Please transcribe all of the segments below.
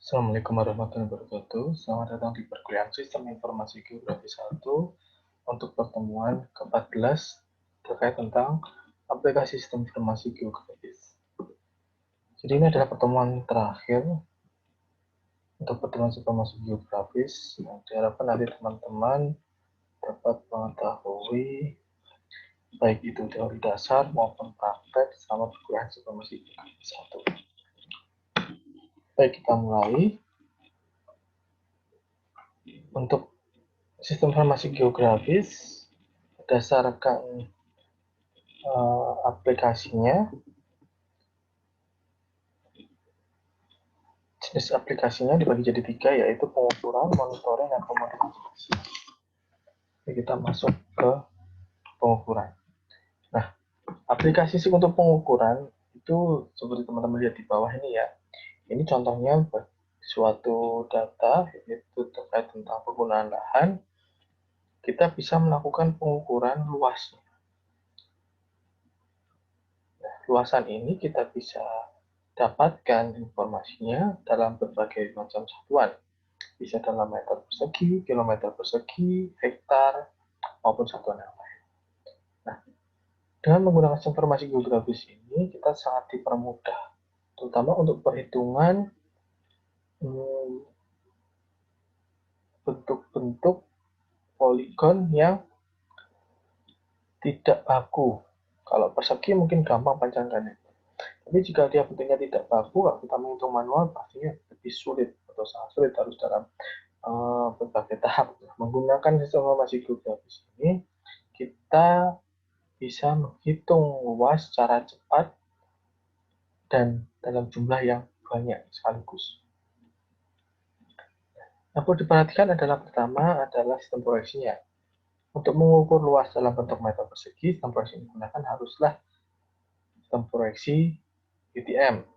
Assalamualaikum warahmatullahi wabarakatuh. Selamat datang di perkuliahan Sistem Informasi Geografi 1 untuk pertemuan ke-14 terkait tentang aplikasi sistem informasi geografis. Jadi ini adalah pertemuan terakhir untuk pertemuan informasi geografis yang diharapkan nanti teman-teman dapat mengetahui baik itu teori dasar maupun praktek selama perkuliahan informasi geografi 1. Baik, kita mulai. Untuk sistem informasi geografis berdasarkan aplikasinya, jenis aplikasinya dibagi jadi 3, yaitu pengukuran, monitoring, dan komunikasi. Jadi kita masuk ke pengukuran. Nah, aplikasi untuk pengukuran itu seperti teman-teman lihat di bawah ini ya. Ini contohnya suatu data yaitu terkait tentang penggunaan lahan. Kita bisa melakukan pengukuran luasnya. Nah, luasan ini kita bisa dapatkan informasinya dalam berbagai macam satuan. Bisa dalam meter persegi, kilometer persegi, hektar, maupun satuan yang lain. Nah, dengan menggunakan informasi geografis ini, kita sangat dipermudah, terutama untuk perhitungan bentuk-bentuk poligon yang tidak baku. Kalau persegi mungkin gampang panjangkannya. Tapi jika dia bentuknya tidak baku, kalau kita menghitung manual, pastinya lebih sulit atau sangat sulit, harus dalam berbagai tahap. Menggunakan sistem informasi geografis ini, kita bisa menghitung luas secara cepat dan dalam jumlah yang banyak sekaligus. Yang perlu diperhatikan adalah pertama adalah sistem proyeksinya. Untuk mengukur luas dalam bentuk meter persegi, sistem proyeksi yang digunakan haruslah sistem proyeksi UTM,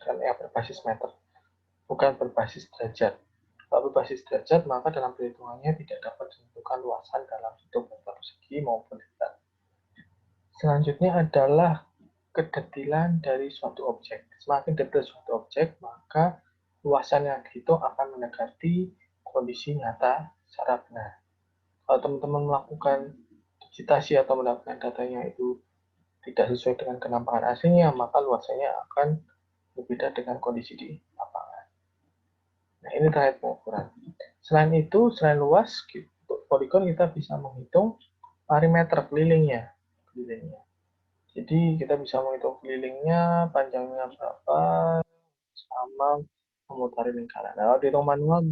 kan yang berbasis meter, bukan berbasis derajat. Kalau berbasis derajat, maka dalam perhitungannya tidak dapat ditentukan luasan dalam bentuk meter persegi maupun hektar. Selanjutnya adalah kedetilan dari suatu objek. Semakin detail suatu objek, maka luasan yang dihitung akan mendekati kondisi nyata secara benar. Kalau teman-teman melakukan digitasi atau mendapatkan datanya itu tidak sesuai dengan kenampakan aslinya, maka luasannya akan berbeda dengan kondisi di lapangan. Nah, ini terkait pengukuran. Selain itu, selain luas, untuk poligon kita bisa menghitung perimeter kelilingnya. Jadi kita bisa menghitung kelilingnya, panjangnya berapa, sama memutari lingkaran. Nah, kalau dihitung manual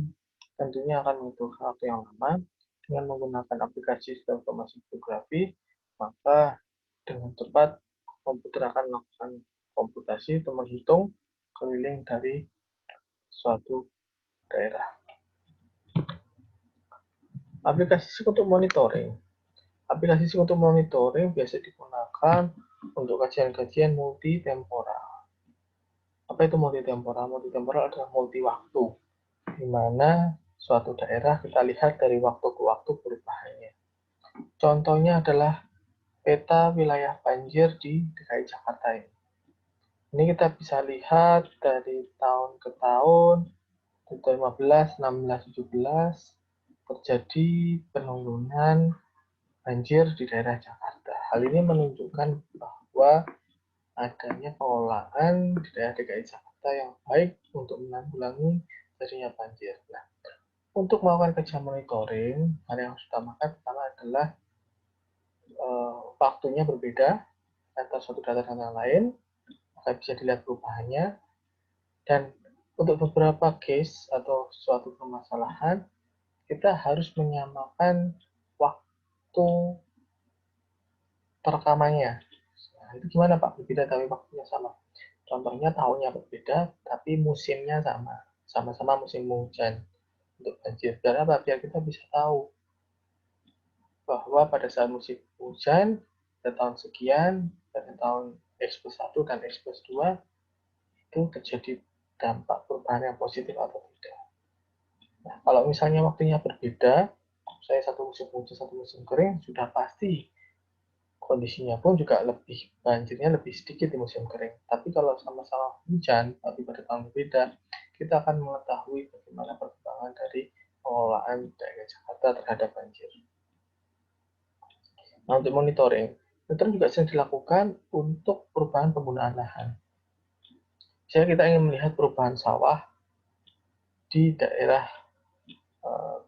tentunya akan membutuhkan waktu yang lama. Dengan menggunakan aplikasi sistem informasi geografi, maka dengan cepat komputer akan melakukan komputasi untuk menghitung keliling dari suatu daerah. Aplikasi untuk monitoring. Aplikasi untuk monitoring biasa digunakan untuk kajian-kajian multitemporal. Apa itu multitemporal? Multitemporal adalah multi waktu, di mana suatu daerah kita lihat dari waktu ke waktu perubahannya. Contohnya adalah peta wilayah banjir di DKI Jakarta ini. Ini kita bisa lihat dari tahun ke tahun, 2015, 16, 17, terjadi penurunan banjir di daerah Jakarta. Hal ini menunjukkan bahwa adanya pengelolaan di daerah DKI Jakarta yang baik untuk menanggulangi terjadinya banjir. Nah, untuk melakukan kajian monitoring, hal yang harus diutamakan pertama adalah waktunya berbeda antara suatu data dan yang lain, maka bisa dilihat perubahannya. Dan untuk beberapa case atau suatu permasalahan, kita harus menyamakan waktu perekamannya. Nah, itu gimana Pak? Berbeda tapi waktunya sama. Contohnya tahunnya berbeda, tapi musimnya sama. Sama-sama musim hujan untuk banjir. Biar apa? Biar kita bisa tahu bahwa pada saat musim hujan, pada tahun sekian, pada tahun X plus 1 dan X plus 2, itu terjadi dampak perubahan yang positif atau tidak. Nah, kalau misalnya waktunya berbeda, saya satu musim hujan, satu musim kering, sudah pasti kondisinya pun juga banjirnya lebih sedikit di musim kering. Tapi kalau sama-sama hujan, tapi pada tahun berbeda, kita akan mengetahui bagaimana perkembangan dari pengelolaan DKI Jakarta terhadap banjir. Nah, untuk monitoring juga sering dilakukan untuk perubahan penggunaan lahan. Jika kita ingin melihat perubahan sawah di daerah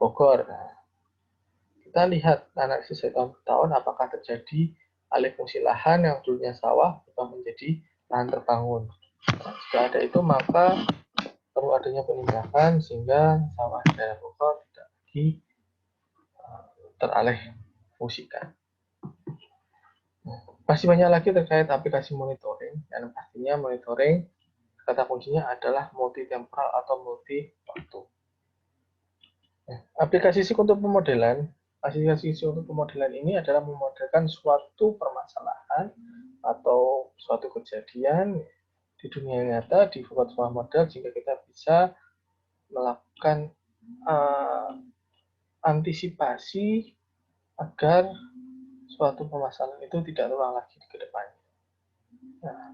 Bogor, nah, kita lihat analisis dari tahun ke tahun apakah terjadi alih fungsi lahan yang dulunya sawah berubah menjadi lahan terbangun. Nah, jika ada itu, maka perlu adanya penindakan sehingga sawah di daerah Bogor tidak lagi teralih fungsikan. Masih banyak lagi terkait aplikasi monitoring, dan pastinya monitoring kata kuncinya adalah multi temporal atau multi waktu. Aplikasi SIG untuk pemodelan, ini adalah memodelkan suatu permasalahan atau suatu kejadian di dunia nyata di sebuah model sehingga kita bisa melakukan antisipasi agar suatu permasalahan itu tidak terulang lagi ke depannya. Nah,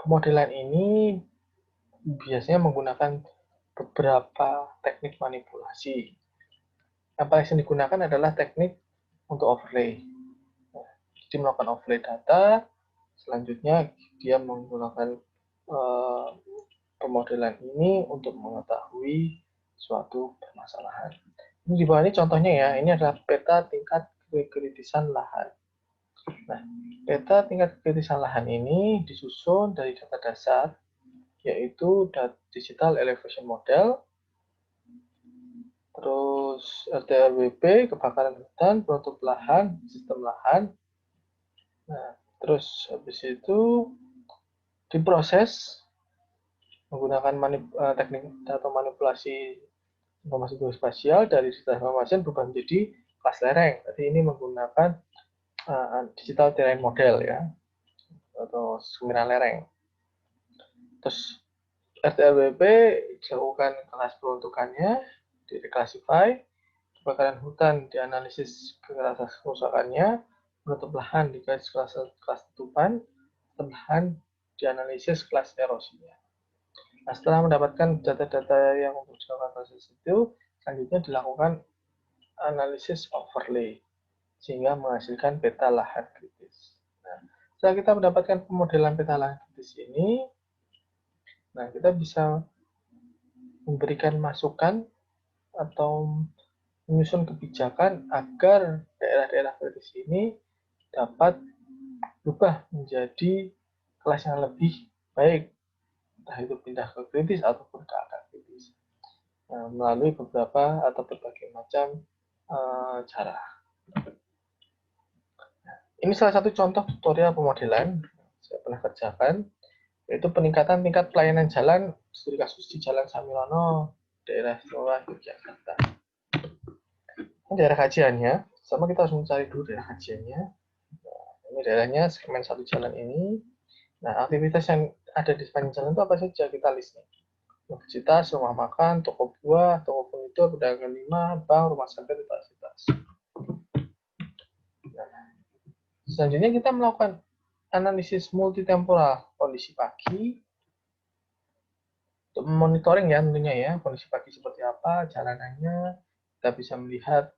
pemodelan ini biasanya menggunakan beberapa teknik manipulasi. Yang paling sering digunakan adalah teknik untuk overlay. Nah, jadi melakukan overlay data, selanjutnya dia menggunakan pemodelan ini untuk mengetahui suatu permasalahan. Ini di bawah ini contohnya ya, ini adalah peta tingkat kekritisan lahan. Nah, peta tingkat kekritisan lahan ini disusun dari data dasar, yaitu Digital Elevation Model, terus RTRWP, kebakaran hutan, penutup lahan, sistem lahan. Nah, terus habis itu diproses menggunakan teknik atau manipulasi informasi geospasial dari digital information berubah menjadi kelas lereng. Jadi ini menggunakan digital terrain model ya, atau semiran lereng. Terus RTRWP dilakukan kelas peruntukannya, direklasify, kebakaran hutan dianalisis kerusakannya, penutup lahan di kelas tutupan, lahan dianalisis kelas erosinya. Nah, setelah mendapatkan data-data yang untuk dilakukan proses itu, selanjutnya dilakukan analisis overlay sehingga menghasilkan peta lahan kritis. Nah, setelah kita mendapatkan pemodelan peta lahan kritis ini, nah kita bisa memberikan masukan atau menyusun kebijakan agar daerah-daerah kritis ini dapat berubah menjadi kelas yang lebih baik, entah itu pindah ke kritis ataupun ke agak kritis, melalui beberapa atau berbagai macam cara. Ini salah satu contoh tutorial pemodelan saya pernah kerjakan, yaitu peningkatan tingkat pelayanan jalan studi kasus di Jalan Samilono, daerah Istimewa Yogyakarta. Ini daerah kajiannya, sama kita harus mencari dulu daerah kajiannya. Nah, ini daerahnya segmen satu jalan ini. Nah, aktivitas yang ada di sepanjang jalan itu apa saja, kita list nih. Universitas, rumah makan, toko buah, toko furnitur, pedagang lima, bank, rumah sakit, universitas. Nah, selanjutnya kita melakukan analisis multitemporal kondisi pagi untuk monitoring ya tentunya ya, kondisi pagi seperti apa, jalanannya, kita bisa melihat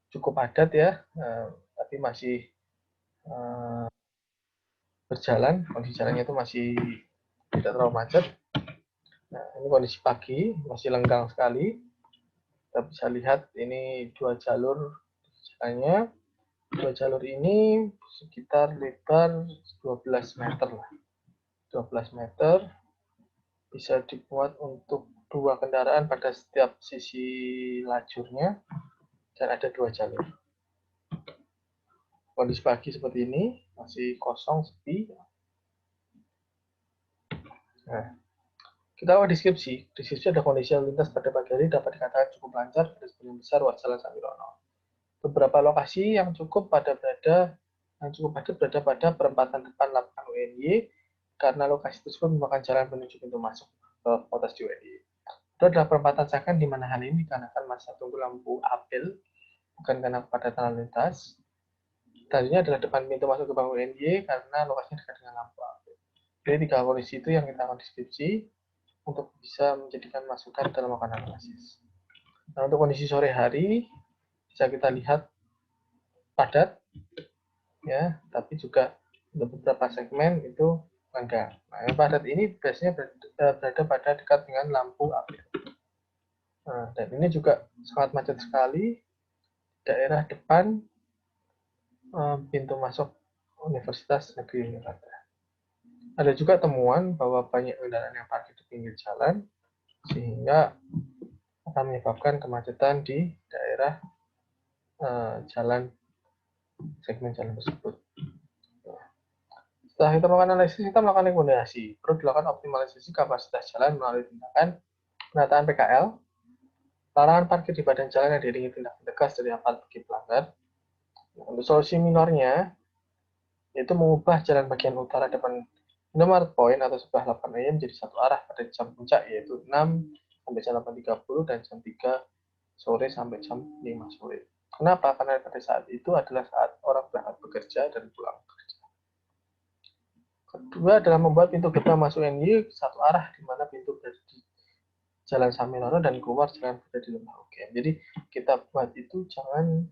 cukup padat ya, tapi masih berjalan, kondisi jalannya itu masih tidak terlalu macet. Nah, ini kondisi pagi, masih lenggang sekali. Kita bisa lihat ini dua jalur jalannya. Dua jalur ini sekitar lebar 12 meter lah. 12 meter bisa dibuat untuk dua kendaraan pada setiap sisi lajurnya dan ada dua jalur. Kondisi pagi seperti ini, masih kosong, sepi. Nah, kita awal deskripsi. Deskripsi ada kondisi lalu lintas pada pagi hari dapat dikatakan cukup lancar pada sebagian besar ruas jalan Samilono. Beberapa lokasi yang cukup padat berada pada perempatan depan lapangan UNY karena lokasi tersebut merupakan jalan menuju pintu masuk ke kota di UNY. Itu adalah perempatan second di mana hal ini dikarenakan masa tunggu lampu apel, bukan karena kepadatan lalu lintas. Tadinya adalah depan pintu masuk ke bank UNY karena lokasinya dekat dengan lampu apel. Jadi tiga kondisi itu yang kita akan deskripsi. untuk bisa menjadikan masukan dalam melakukan analisis. Nah, untuk kondisi sore hari bisa kita lihat padat, ya, tapi juga untuk beberapa segmen itu enggak. Nah, yang padat ini biasanya berada pada dekat dengan lampu apel. Nah, dan ini juga sangat macet sekali daerah depan pintu masuk Universitas Negeri Jakarta. Ada juga temuan bahwa banyak kendaraan yang parkir di pinggir jalan sehingga akan menyebabkan kemacetan di daerah jalan segmen jalan tersebut. Setelah kita melakukan analisis, kita melakukan rekomendasi. Perlu dilakukan optimalisasi kapasitas jalan melalui tindakan penataan PKL, larangan parkir di badan jalan yang diiringi tindakan tegas dari aparat bagi pelanggar. Untuk solusi minornya, yaitu mengubah jalan bagian utara depan Indomaret Point atau sebelah 8 AM menjadi satu arah pada jam puncak, yaitu 6 sampai jam 8.30 dan jam 3 sore sampai jam 5 sore. Kenapa? Karena pada saat itu adalah saat orang berangkat bekerja dan pulang bekerja. Kedua adalah membuat pintu gerbang masuk NY satu arah, di mana pintu berada di Jalan Samirano dan keluar jalan berada di Lembah UGM. Jadi kita buat itu jangan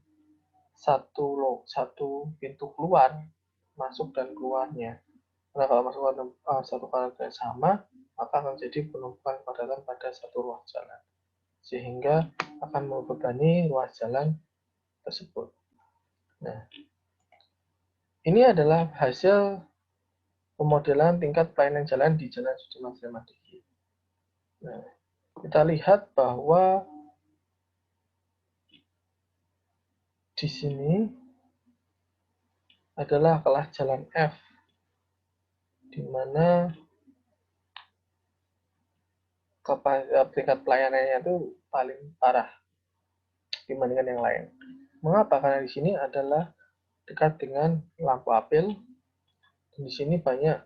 satu pintu keluar, masuk dan keluarnya. Karena kalau masuk satu kanal yang sama, maka akan jadi penumpukan kepadatan pada satu ruas jalan, sehingga akan membebani ruas jalan tersebut. Nah, ini adalah hasil pemodelan tingkat pelayanan jalan di Jalan Sudirman Salemandigi. Nah, kita lihat bahwa di sini adalah kelas jalan F, di mana tingkat pelayanannya itu paling parah dibandingkan yang lain. Mengapa? Karena di sini adalah dekat dengan lampu apel, dan di sini banyak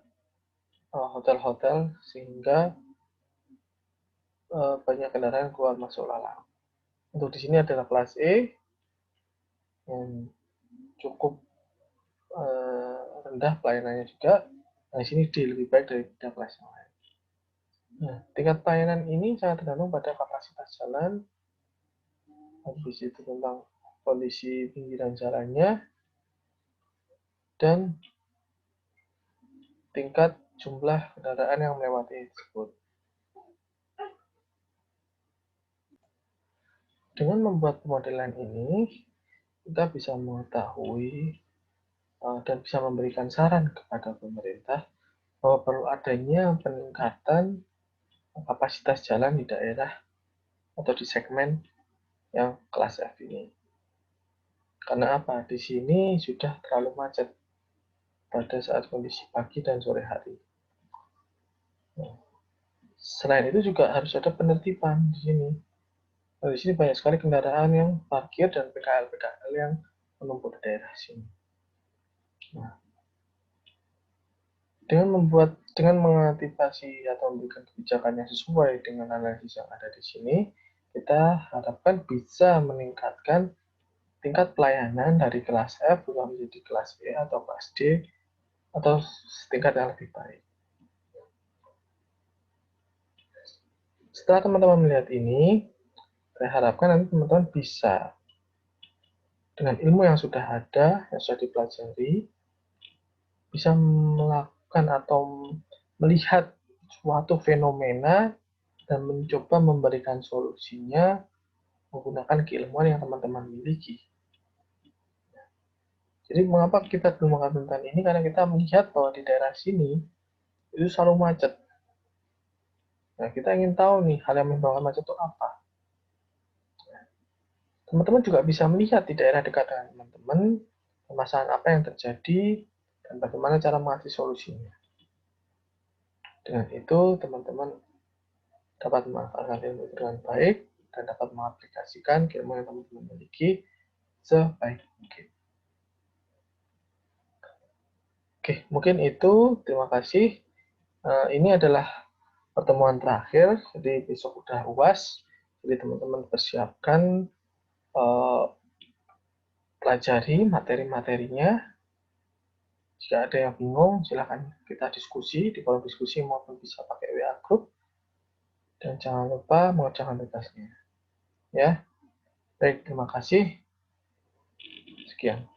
hotel-hotel sehingga banyak kendaraan keluar masuk lalang. Untuk di sini adalah kelas E yang cukup rendah pelayanannya juga. Nah, di sini D lebih baik dari kelas yang lain. Nah, tingkat pelayanan ini sangat tergantung pada kapasitas jalan, habis itu tentang kondisi pinggiran jalannya, dan tingkat jumlah kendaraan yang melewati tersebut. Dengan membuat pemodelan ini, kita bisa mengetahui dan bisa memberikan saran kepada pemerintah bahwa perlu adanya peningkatan kapasitas jalan di daerah atau di segmen yang kelas F ini. Karena apa? Di sini sudah terlalu macet pada saat kondisi pagi dan sore hari. Nah, selain itu juga harus ada penertiban di sini. Nah, di sini banyak sekali kendaraan yang parkir dan PKL-PKL yang menumpuk di daerah sini. Nah, dengan mengantisipasi atau memberikan kebijakan yang sesuai dengan analisis yang ada di sini, kita harapkan bisa meningkatkan tingkat pelayanan dari kelas F berubah menjadi kelas E atau kelas D atau tingkat yang lebih baik. Setelah teman-teman melihat ini, saya harapkan nanti teman-teman bisa dengan ilmu yang sudah ada, yang sudah dipelajari, bisa melakukan atau melihat suatu fenomena dan mencoba memberikan solusinya menggunakan keilmuan yang teman-teman miliki. Jadi mengapa kita belum mengatakan ini? Karena kita melihat bahwa di daerah sini itu selalu macet. Nah, kita ingin tahu nih hal yang menyebabkan macet itu apa. Teman-teman juga bisa melihat di daerah dekat dengan teman-teman permasalahan apa yang terjadi dan bagaimana cara mengatasi solusinya. Dengan itu, teman-teman dapat memanfaatkan ilmu itu dengan baik dan dapat mengaplikasikan ilmu yang teman-teman miliki sebaik mungkin. Oke, mungkin itu. Terima kasih. Ini adalah pertemuan terakhir, jadi besok udah UAS. Jadi teman-teman persiapkan, pelajari materi-materinya. Jika ada yang bingung, silahkan kita diskusi di kolom diskusi maupun bisa pakai WA Group. Dan jangan lupa mengerjakan tugasnya. Ya, baik, terima kasih. Sekian.